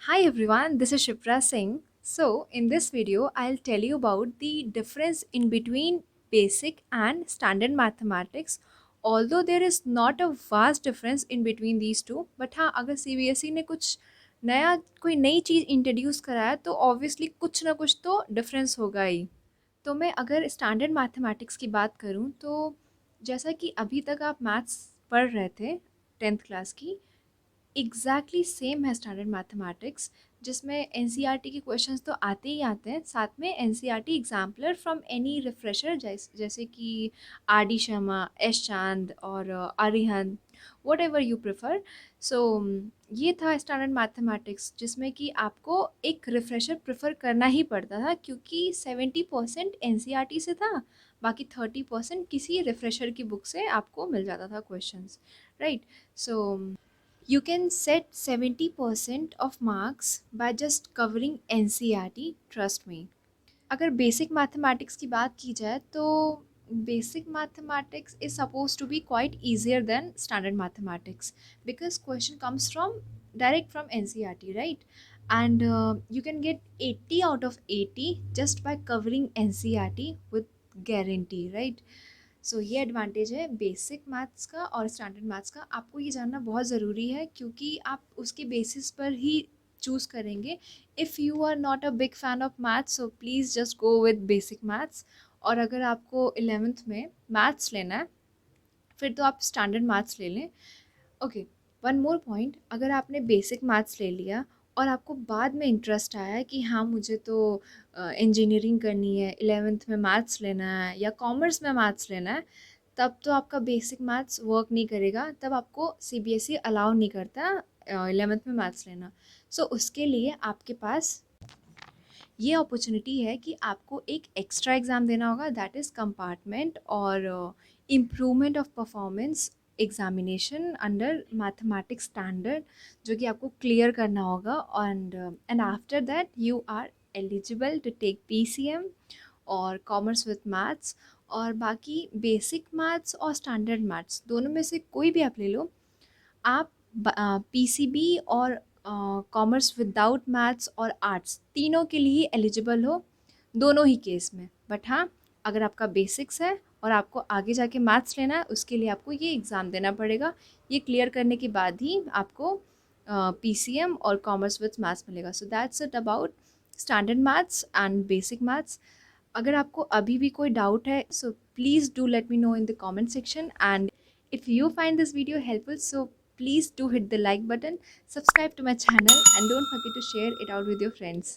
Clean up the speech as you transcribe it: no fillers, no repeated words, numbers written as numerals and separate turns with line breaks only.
Hi everyone, this is Shipra Singh. So, in this video, I'll tell you about the difference in between basic and standard mathematics. Although there is not a vast difference in between these two, but हाँ अगर CBSE ने कुछ नया कोई नई चीज़ introduce कराया तो obviously कुछ ना कुछ तो डिफरेंस होगा ही। तो मैं अगर स्टैंडर्ड मैथमेटिक्स की बात करूँ तो जैसा कि अभी तक आप मैथ्स पढ़ रहे थे 10th क्लास की, एग्जैक्टली सेम है स्टैंडर्ड मैथमेटिक्स, जिसमें एनसीईआरटी के क्वेश्चंस तो आते ही आते हैं, साथ में NCERT exemplar from any refresher जैसे कि आर डी शर्मा, एस चांद और आर्यहन, वट एवर यू प्रेफर। सो ये था स्टैंडर्ड मैथमेटिक्स, जिसमें कि आपको एक रिफ्रेशर प्रेफर करना ही पड़ता था क्योंकि 70% एनसीईआरटी से था, बाकी 30% किसी रिफ्रेशर की बुक से आपको मिल जाता था questions, right. So you can set 70% of marks by just covering NCERT, trust me. अगर बेसिक मैथमेटिक्स की बात की जाए तो basic mathematics is suppose to be quite easier than standard mathematics because question comes from direct from NCERT, right? And you can get 80 out of 80 just by covering NCERT with guarantee, right? सो ये advantage है basic maths का और standard maths का। आपको ये जानना बहुत ज़रूरी है क्योंकि आप उसके बेसिस पर ही चूज़ करेंगे। If you are not a big fan of maths so please just go with basic maths. और अगर आपको 11th में मैथ्स लेना है फिर तो आप स्टैंडर्ड मैथ्स ले लें। ओके, वन मोर पॉइंट, अगर आपने बेसिक मैथ्स ले लिया और आपको बाद में इंटरेस्ट आया कि हाँ मुझे तो इंजीनियरिंग करनी है, 11th में मैथ्स लेना है या कॉमर्स में मैथ्स लेना है, तब तो आपका बेसिक मैथ्स वर्क नहीं करेगा, तब आपको सीबीएसई अलाउ नहीं करता 11th में मैथ्स लेना। सो उसके लिए आपके पास ये अपॉर्चुनिटी है कि आपको एक एक्स्ट्रा एग्ज़ाम देना होगा, दैट इज़ कंपार्टमेंट और improvement of performance examination under mathematics standard, जो कि आपको क्लियर करना होगा। And after that you are eligible to take PCM और कॉमर्स विथ मैथ्स। और बाकी बेसिक मैथ्स और स्टैंडर्ड मैथ्स दोनों में से कोई भी आप ले लो, आप पीसीबी और कॉमर्स विदाउट मैथ्स और आर्ट्स तीनों के लिए एलिजिबल हो, दोनों ही केस में। बट हाँ, अगर आपका बेसिक्स है और आपको आगे जाके मैथ्स लेना है, उसके लिए आपको ये एग्ज़ाम देना पड़ेगा। ये क्लियर करने के बाद ही आपको पीसीएम और कॉमर्स विथ मैथ्स मिलेगा। So that's it about standard maths and basic maths. अगर आपको अभी भी कोई डाउट है so please do let me know in the comment section. And if you find this video helpful, so please do hit the like button, subscribe to my channel, and don't forget to share it out with your friends.